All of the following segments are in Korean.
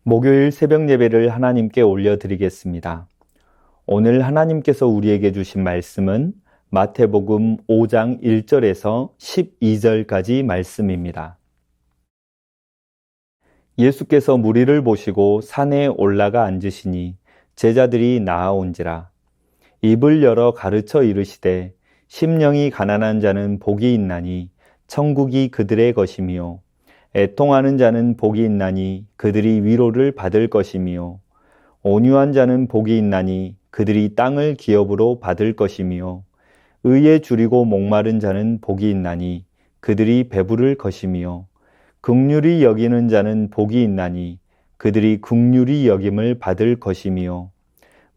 목요일 새벽 예배를 하나님께 올려드리겠습니다. 오늘 하나님께서 우리에게 주신 말씀은 마태복음 5장 1절에서 12절까지 말씀입니다. 예수께서 무리를 보시고 산에 올라가 앉으시니 제자들이 나아온지라. 입을 열어 가르쳐 이르시되 심령이 가난한 자는 복이 있나니 천국이 그들의 것이며 애통하는 자는 복이 있나니 그들이 위로를 받을 것이며 온유한 자는 복이 있나니 그들이 땅을 기업으로 받을 것이며 의에 줄이고 목마른 자는 복이 있나니 그들이 배부를 것이며 긍휼히 여기는 자는 복이 있나니 그들이 긍휼히 여김을 받을 것이며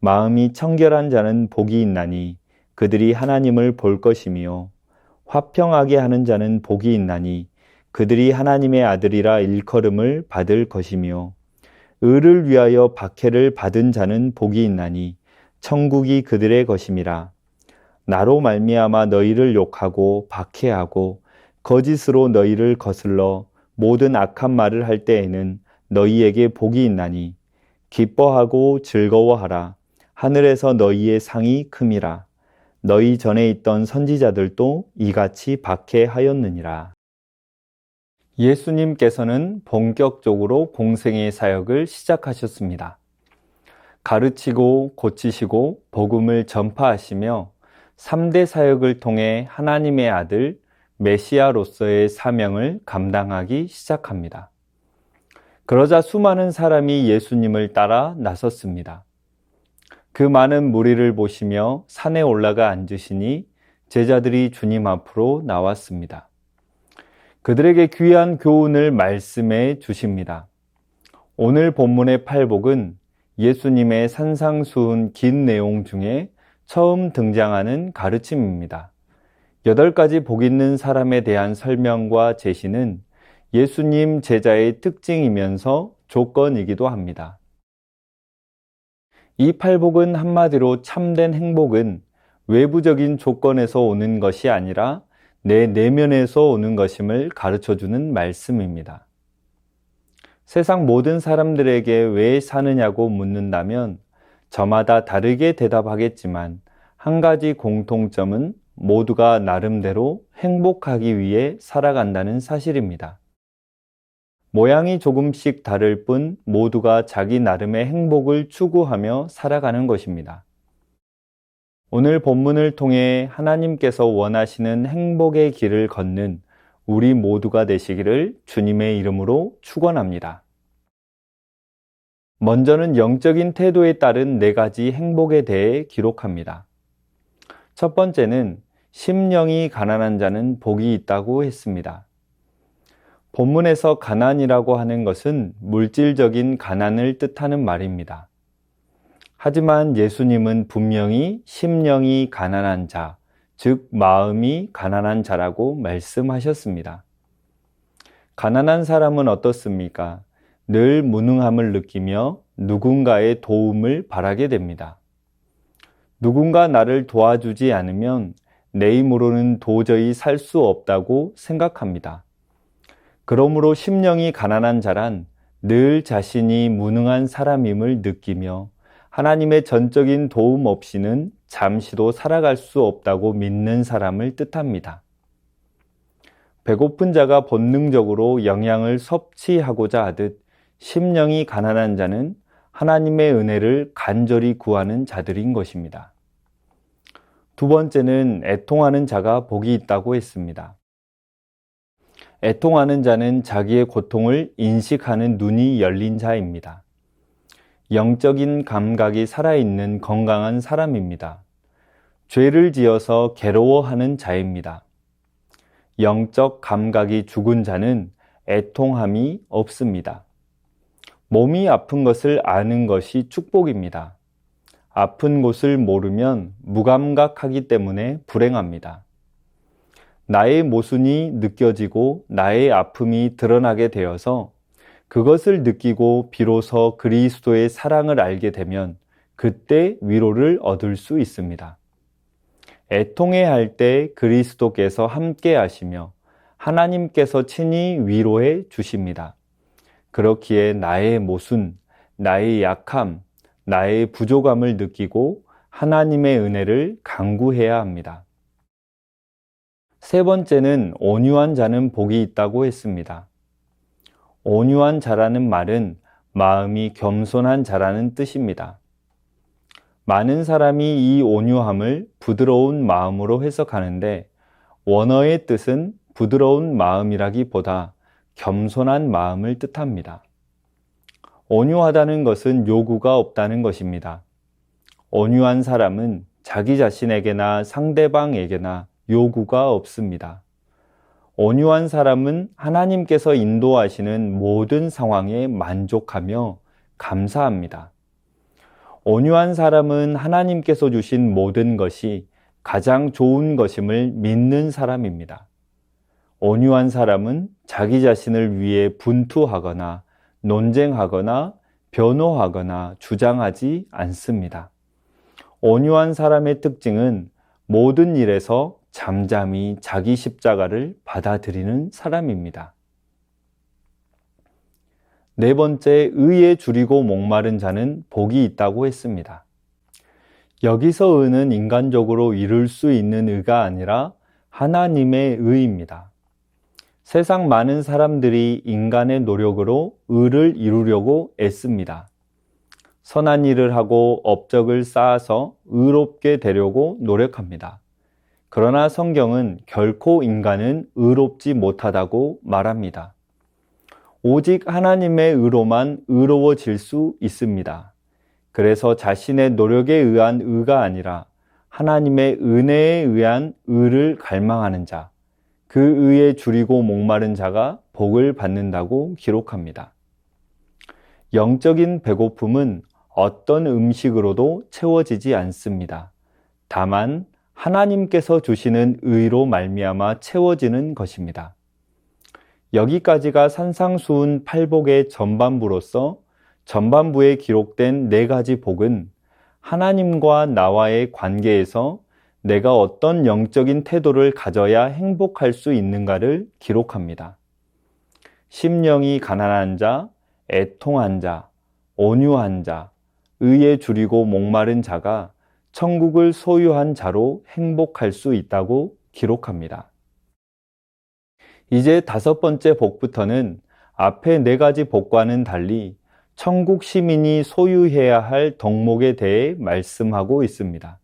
마음이 청결한 자는 복이 있나니 그들이 하나님을 볼 것이며 화평하게 하는 자는 복이 있나니 그들이 하나님의 아들이라 일컬음을 받을 것이며 의를 위하여 박해를 받은 자는 복이 있나니 천국이 그들의 것임이라. 나로 말미암아 너희를 욕하고 박해하고 거짓으로 너희를 거슬러 모든 악한 말을 할 때에는 너희에게 복이 있나니 기뻐하고 즐거워하라. 하늘에서 너희의 상이 큼이라. 너희 전에 있던 선지자들도 이같이 박해하였느니라. 예수님께서는 본격적으로 공생의 사역을 시작하셨습니다. 가르치고 고치시고 복음을 전파하시며 3대 사역을 통해 하나님의 아들 메시아로서의 사명을 감당하기 시작합니다. 그러자 수많은 사람이 예수님을 따라 나섰습니다. 그 많은 무리를 보시며 산에 올라가 앉으시니 제자들이 주님 앞으로 나왔습니다. 그들에게 귀한 교훈을 말씀해 주십니다. 오늘 본문의 팔복은 예수님의 산상수훈 긴 내용 중에 처음 등장하는 가르침입니다. 8가지 복 있는 사람에 대한 설명과 제시는 예수님 제자의 특징이면서 조건이기도 합니다. 이 팔복은 한마디로 참된 행복은 외부적인 조건에서 오는 것이 아니라 내 내면에서 오는 것임을 가르쳐주는 말씀입니다. 세상 모든 사람들에게 왜 사느냐고 묻는다면 저마다 다르게 대답하겠지만 한 가지 공통점은 모두가 나름대로 행복하기 위해 살아간다는 사실입니다. 모양이 조금씩 다를 뿐 모두가 자기 나름의 행복을 추구하며 살아가는 것입니다. 오늘 본문을 통해 하나님께서 원하시는 행복의 길을 걷는 우리 모두가 되시기를 주님의 이름으로 축원합니다. 먼저는 영적인 태도에 따른 4가지 행복에 대해 기록합니다. 첫 번째는 심령이 가난한 자는 복이 있다고 했습니다. 본문에서 가난이라고 하는 것은 물질적인 가난을 뜻하는 말입니다. 하지만 예수님은 분명히 심령이 가난한 자, 즉 마음이 가난한 자라고 말씀하셨습니다. 가난한 사람은 어떻습니까? 늘 무능함을 느끼며 누군가의 도움을 바라게 됩니다. 누군가 나를 도와주지 않으면 내 힘으로는 도저히 살 수 없다고 생각합니다. 그러므로 심령이 가난한 자란 늘 자신이 무능한 사람임을 느끼며 하나님의 전적인 도움 없이는 잠시도 살아갈 수 없다고 믿는 사람을 뜻합니다. 배고픈 자가 본능적으로 영양을 섭취하고자 하듯 심령이 가난한 자는 하나님의 은혜를 간절히 구하는 자들인 것입니다. 두 번째는 애통하는 자가 복이 있다고 했습니다. 애통하는 자는 자기의 고통을 인식하는 눈이 열린 자입니다. 영적인 감각이 살아있는 건강한 사람입니다. 죄를 지어서 괴로워하는 자입니다. 영적 감각이 죽은 자는 애통함이 없습니다. 몸이 아픈 것을 아는 것이 축복입니다. 아픈 곳을 모르면 무감각하기 때문에 불행합니다. 나의 모순이 느껴지고 나의 아픔이 드러나게 되어서 그것을 느끼고 비로소 그리스도의 사랑을 알게 되면 그때 위로를 얻을 수 있습니다. 애통해야 할 때 그리스도께서 함께 하시며 하나님께서 친히 위로해 주십니다. 그렇기에 나의 모순, 나의 약함, 나의 부족함을 느끼고 하나님의 은혜를 간구해야 합니다. 세 번째는 온유한 자는 복이 있다고 했습니다. 온유한 자라는 말은 마음이 겸손한 자라는 뜻입니다. 많은 사람이 이 온유함을 부드러운 마음으로 해석하는데 원어의 뜻은 부드러운 마음이라기보다 겸손한 마음을 뜻합니다. 온유하다는 것은 요구가 없다는 것입니다. 온유한 사람은 자기 자신에게나 상대방에게나 요구가 없습니다. 온유한 사람은 하나님께서 인도하시는 모든 상황에 만족하며 감사합니다. 온유한 사람은 하나님께서 주신 모든 것이 가장 좋은 것임을 믿는 사람입니다. 온유한 사람은 자기 자신을 위해 분투하거나 논쟁하거나 변호하거나 주장하지 않습니다. 온유한 사람의 특징은 모든 일에서 잠잠히 자기 십자가를 받아들이는 사람입니다. 네 번째, 의에 줄이고 목마른 자는 복이 있다고 했습니다. 여기서 의는 인간적으로 이룰 수 있는 의가 아니라 하나님의 의입니다. 세상 많은 사람들이 인간의 노력으로 의를 이루려고 애씁니다. 선한 일을 하고 업적을 쌓아서 의롭게 되려고 노력합니다. 그러나 성경은 결코 인간은 의롭지 못하다고 말합니다. 오직 하나님의 의로만 의로워질 수 있습니다. 그래서 자신의 노력에 의한 의가 아니라 하나님의 은혜에 의한 의를 갈망하는 자, 그 의에 줄이고 목마른 자가 복을 받는다고 기록합니다. 영적인 배고픔은 어떤 음식으로도 채워지지 않습니다. 다만 하나님께서 주시는 의로 말미암아 채워지는 것입니다. 여기까지가 산상수훈 8복의 전반부로서 전반부에 기록된 4가지 복은 하나님과 나와의 관계에서 내가 어떤 영적인 태도를 가져야 행복할 수 있는가를 기록합니다. 심령이 가난한 자, 애통한 자, 온유한 자, 의에 줄이고 목마른 자가 천국을 소유한 자로 행복할 수 있다고 기록합니다. 이제 5번째 복부터는 앞에 4가지 복과는 달리 천국 시민이 소유해야 할 덕목에 대해 말씀하고 있습니다.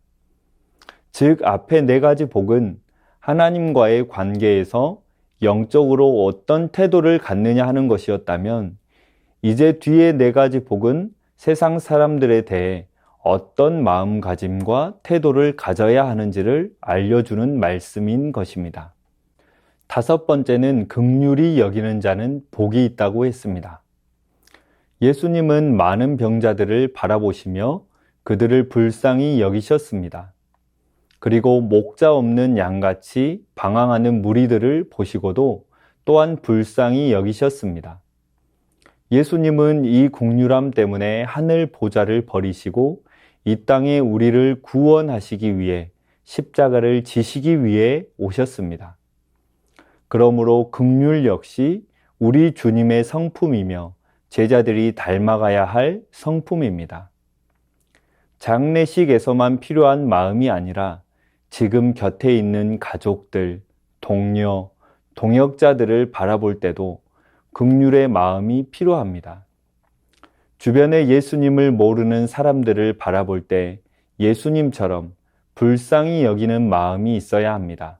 즉, 앞에 4가지 복은 하나님과의 관계에서 영적으로 어떤 태도를 갖느냐 하는 것이었다면, 이제 뒤에 4가지 복은 세상 사람들에 대해 어떤 마음가짐과 태도를 가져야 하는지를 알려주는 말씀인 것입니다. 5번째는 긍휼히 여기는 자는 복이 있다고 했습니다. 예수님은 많은 병자들을 바라보시며 그들을 불쌍히 여기셨습니다. 그리고 목자 없는 양같이 방황하는 무리들을 보시고도 또한 불쌍히 여기셨습니다. 예수님은 이 긍휼함 때문에 하늘 보좌를 버리시고 이 땅에 우리를 구원하시기 위해 십자가를 지시기 위해 오셨습니다. 그러므로 긍휼 역시 우리 주님의 성품이며 제자들이 닮아가야 할 성품입니다. 장례식에서만 필요한 마음이 아니라 지금 곁에 있는 가족들, 동료, 동역자들을 바라볼 때도 긍휼의 마음이 필요합니다. 주변에 예수님을 모르는 사람들을 바라볼 때 예수님처럼 불쌍히 여기는 마음이 있어야 합니다.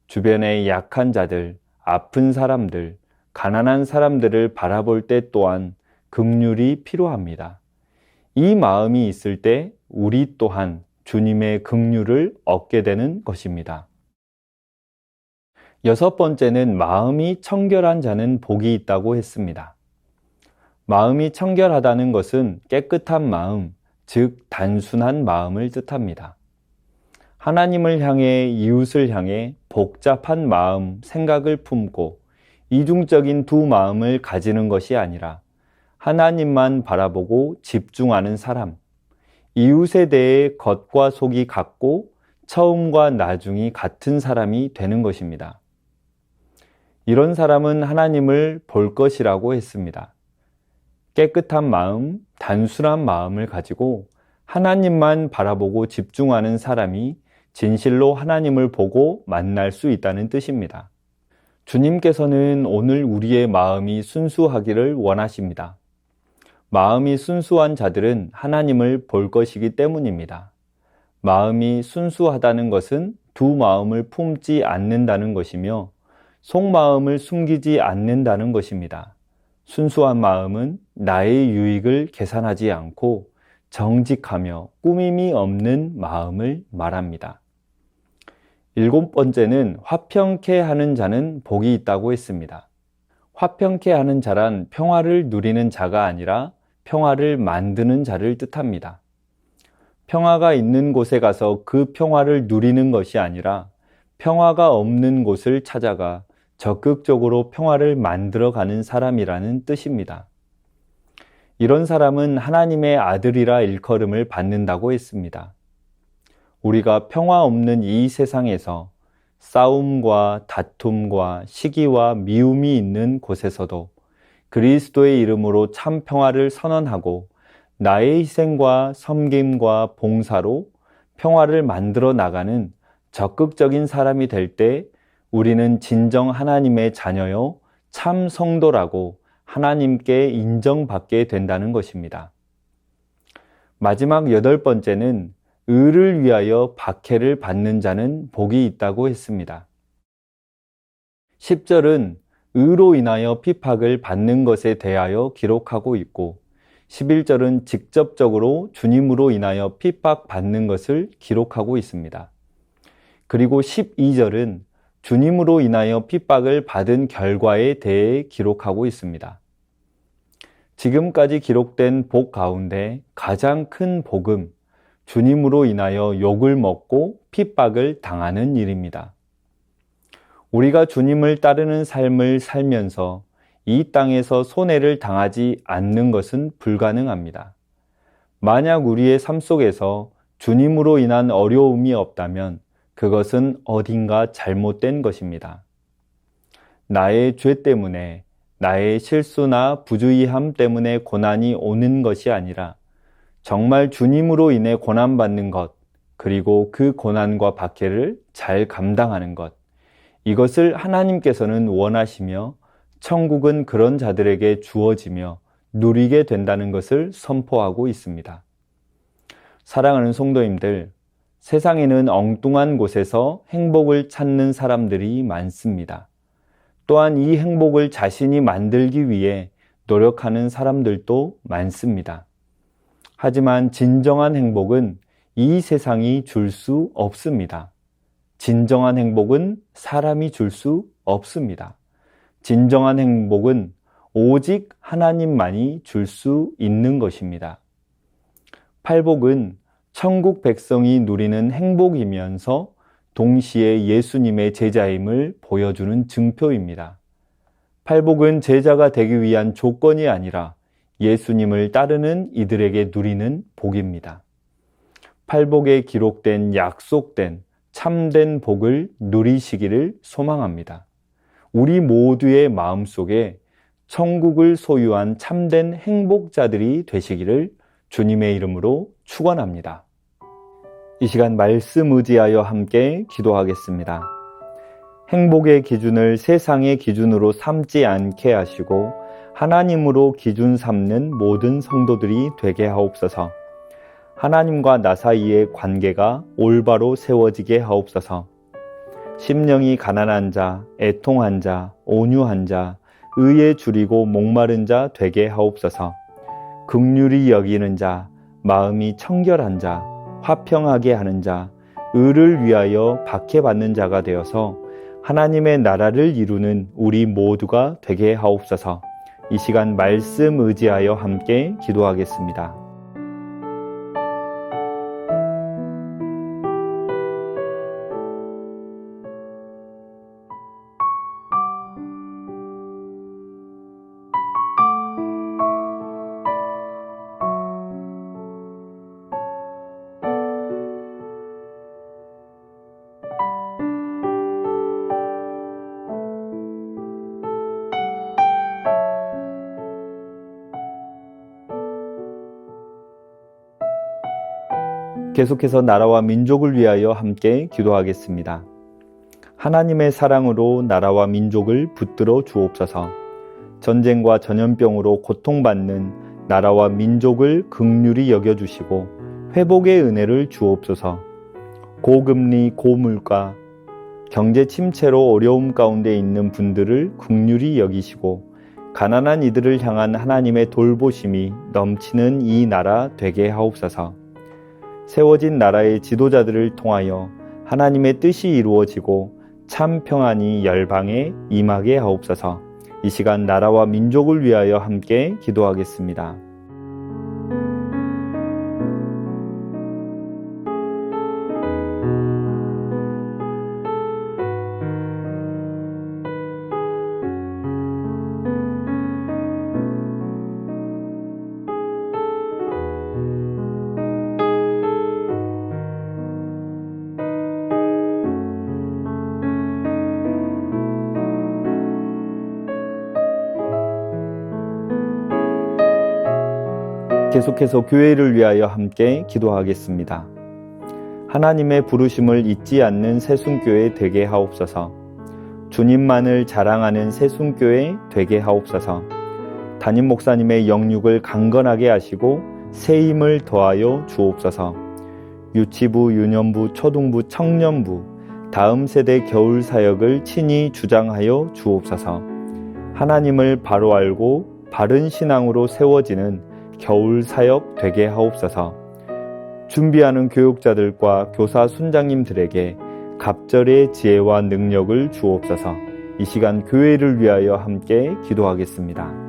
주변의 약한 자들, 아픈 사람들, 가난한 사람들을 바라볼 때 또한 긍휼이 필요합니다. 이 마음이 있을 때 우리 또한 주님의 긍휼을 얻게 되는 것입니다. 6번째는 마음이 청결한 자는 복이 있다고 했습니다. 마음이 청결하다는 것은 깨끗한 마음, 즉 단순한 마음을 뜻합니다. 하나님을 향해 이웃을 향해 복잡한 마음, 생각을 품고 이중적인 두 마음을 가지는 것이 아니라 하나님만 바라보고 집중하는 사람, 이웃에 대해 겉과 속이 같고 처음과 나중이 같은 사람이 되는 것입니다. 이런 사람은 하나님을 볼 것이라고 했습니다. 깨끗한 마음, 단순한 마음을 가지고 하나님만 바라보고 집중하는 사람이 진실로 하나님을 보고 만날 수 있다는 뜻입니다. 주님께서는 오늘 우리의 마음이 순수하기를 원하십니다. 마음이 순수한 자들은 하나님을 볼 것이기 때문입니다. 마음이 순수하다는 것은 두 마음을 품지 않는다는 것이며 속마음을 숨기지 않는다는 것입니다. 순수한 마음은 나의 유익을 계산하지 않고 정직하며 꾸밈이 없는 마음을 말합니다. 7번째는 화평케 하는 자는 복이 있다고 했습니다. 화평케 하는 자란 평화를 누리는 자가 아니라 평화를 만드는 자를 뜻합니다. 평화가 있는 곳에 가서 그 평화를 누리는 것이 아니라 평화가 없는 곳을 찾아가 적극적으로 평화를 만들어가는 사람이라는 뜻입니다. 이런 사람은 하나님의 아들이라 일컬음을 받는다고 했습니다. 우리가 평화 없는 이 세상에서 싸움과 다툼과 시기와 미움이 있는 곳에서도 그리스도의 이름으로 참 평화를 선언하고 나의 희생과 섬김과 봉사로 평화를 만들어 나가는 적극적인 사람이 될 때 우리는 진정 하나님의 자녀요 참 성도라고 하나님께 인정받게 된다는 것입니다. 마지막 8번째는 의를 위하여 박해를 받는 자는 복이 있다고 했습니다. 10절은 의로 인하여 핍박을 받는 것에 대하여 기록하고 있고 11절은 직접적으로 주님으로 인하여 핍박받는 것을 기록하고 있습니다. 그리고 12절은 주님으로 인하여 핍박을 받은 결과에 대해 기록하고 있습니다. 지금까지 기록된 복 가운데 가장 큰 복은 주님으로 인하여 욕을 먹고 핍박을 당하는 일입니다. 우리가 주님을 따르는 삶을 살면서 이 땅에서 손해를 당하지 않는 것은 불가능합니다. 만약 우리의 삶 속에서 주님으로 인한 어려움이 없다면 그것은 어딘가 잘못된 것입니다. 나의 죄 때문에, 나의 실수나 부주의함 때문에 고난이 오는 것이 아니라 정말 주님으로 인해 고난받는 것, 그리고 그 고난과 박해를 잘 감당하는 것, 이것을 하나님께서는 원하시며 천국은 그런 자들에게 주어지며 누리게 된다는 것을 선포하고 있습니다. 사랑하는 성도님들, 세상에는 엉뚱한 곳에서 행복을 찾는 사람들이 많습니다. 또한 이 행복을 자신이 만들기 위해 노력하는 사람들도 많습니다. 하지만 진정한 행복은 이 세상이 줄 수 없습니다. 진정한 행복은 사람이 줄 수 없습니다. 진정한 행복은 오직 하나님만이 줄 수 있는 것입니다. 팔복은 천국 백성이 누리는 행복이면서 동시에 예수님의 제자임을 보여주는 증표입니다. 팔복은 제자가 되기 위한 조건이 아니라 예수님을 따르는 이들에게 누리는 복입니다. 팔복에 기록된 약속된 참된 복을 누리시기를 소망합니다. 우리 모두의 마음속에 천국을 소유한 참된 행복자들이 되시기를 주님의 이름으로 축원합니다. 이 시간 말씀 의지하여 함께 기도하겠습니다. 행복의 기준을 세상의 기준으로 삼지 않게 하시고 하나님으로 기준 삼는 모든 성도들이 되게 하옵소서. 하나님과 나 사이의 관계가 올바로 세워지게 하옵소서. 심령이 가난한 자, 애통한 자, 온유한 자, 의에 줄이고 목마른 자 되게 하옵소서. 긍휼히 여기는 자, 마음이 청결한 자, 화평하게 하는 자, 의를 위하여 박해받는 자가 되어서 하나님의 나라를 이루는 우리 모두가 되게 하옵소서. 이 시간 말씀 의지하여 함께 기도하겠습니다. 계속해서 나라와 민족을 위하여 함께 기도하겠습니다. 하나님의 사랑으로 나라와 민족을 붙들어 주옵소서. 전쟁과 전염병으로 고통받는 나라와 민족을 긍휼히 여겨주시고 회복의 은혜를 주옵소서. 고금리, 고물가, 경제 침체로 어려움 가운데 있는 분들을 긍휼히 여기시고 가난한 이들을 향한 하나님의 돌보심이 넘치는 이 나라 되게 하옵소서. 세워진 나라의 지도자들을 통하여 하나님의 뜻이 이루어지고 참 평안이 열방에 임하게 하옵소서. 이 시간 나라와 민족을 위하여 함께 기도하겠습니다. 계속해서 교회를 위하여 함께 기도하겠습니다. 하나님의 부르심을 잊지 않는 새순교회 되게 하옵소서. 주님만을 자랑하는 새순교회 되게 하옵소서. 담임 목사님의 영육을 강건하게 하시고 새 힘을 더하여 주옵소서. 유치부, 유년부, 초등부, 청년부, 다음 세대 겨울 사역을 친히 주장하여 주옵소서. 하나님을 바로 알고 바른 신앙으로 세워지는 겨울 사역 되게 하옵소서. 준비하는 교육자들과 교사 순장님들에게 갑절의 지혜와 능력을 주옵소서. 이 시간 교회를 위하여 함께 기도하겠습니다.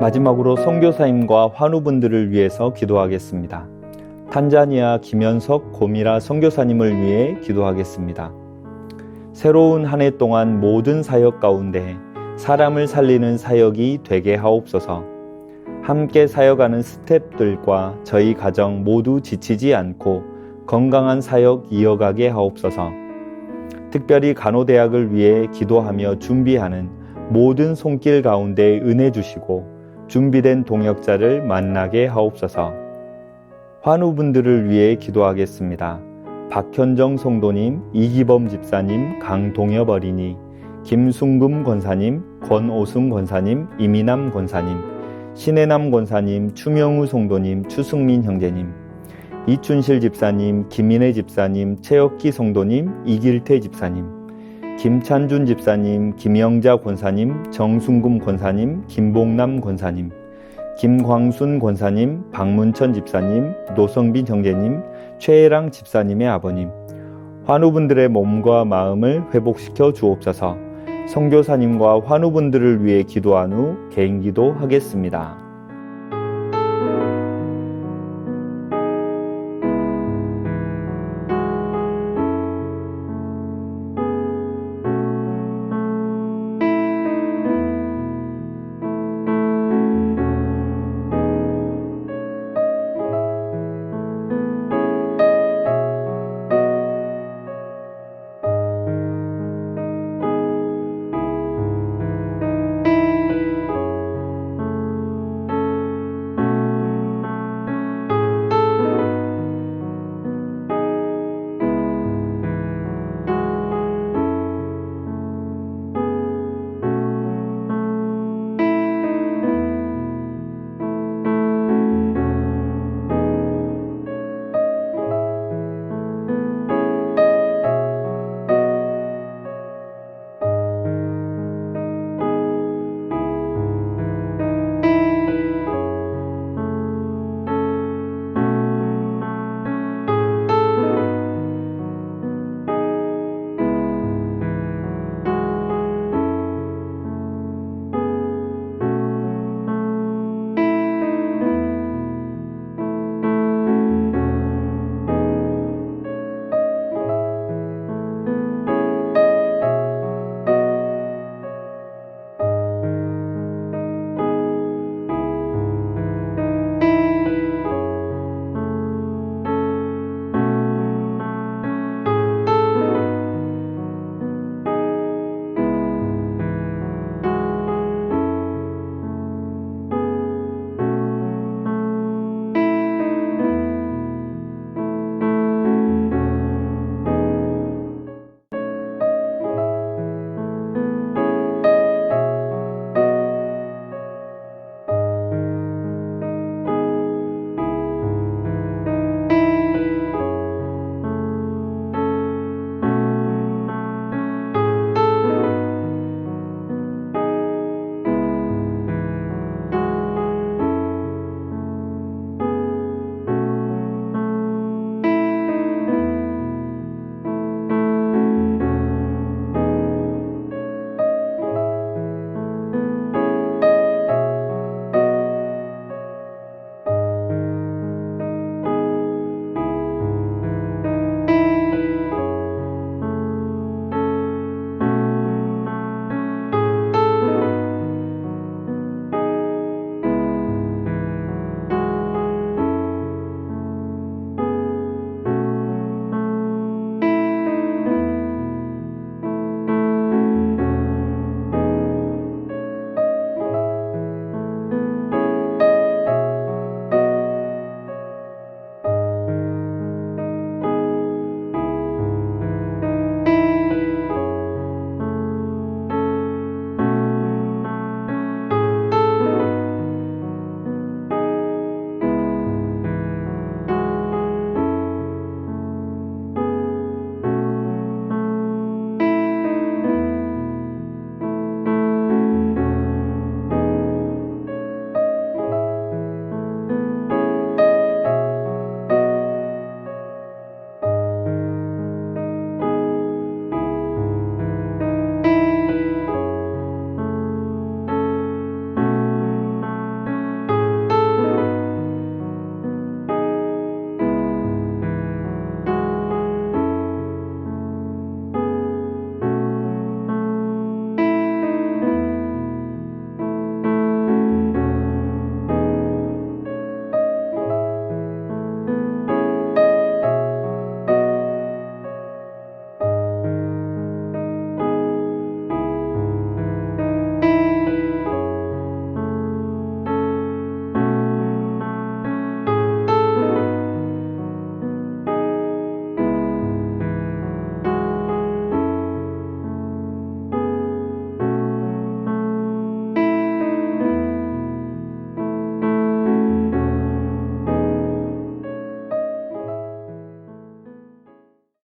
마지막으로 선교사님과 환우분들을 위해서 기도하겠습니다. 탄자니아 김현석 고미라 선교사님을 위해 기도하겠습니다. 새로운 한 해 동안 모든 사역 가운데 사람을 살리는 사역이 되게 하옵소서. 함께 사역하는 스태프들과 저희 가정 모두 지치지 않고 건강한 사역 이어가게 하옵소서. 특별히 간호대학을 위해 기도하며 준비하는 모든 손길 가운데 은혜 주시고 준비된 동역자를 만나게 하옵소서. 환우분들을 위해 기도하겠습니다. 박현정 성도님, 이기범 집사님, 강동엽 어린이, 김순금 권사님, 권오승 권사님, 이미남 권사님, 신혜남 권사님, 추명우 성도님, 추승민 형제님, 이춘실 집사님, 김인혜 집사님, 최혁기 성도님, 이길태 집사님, 김찬준 집사님, 김영자 권사님, 정순금 권사님, 김봉남 권사님, 김광순 권사님, 박문천 집사님, 노성빈 형제님, 최혜랑 집사님의 아버님, 환우분들의 몸과 마음을 회복시켜 주옵소서. 선교사님과 환우분들을 위해 기도한 후 개인기도 하겠습니다.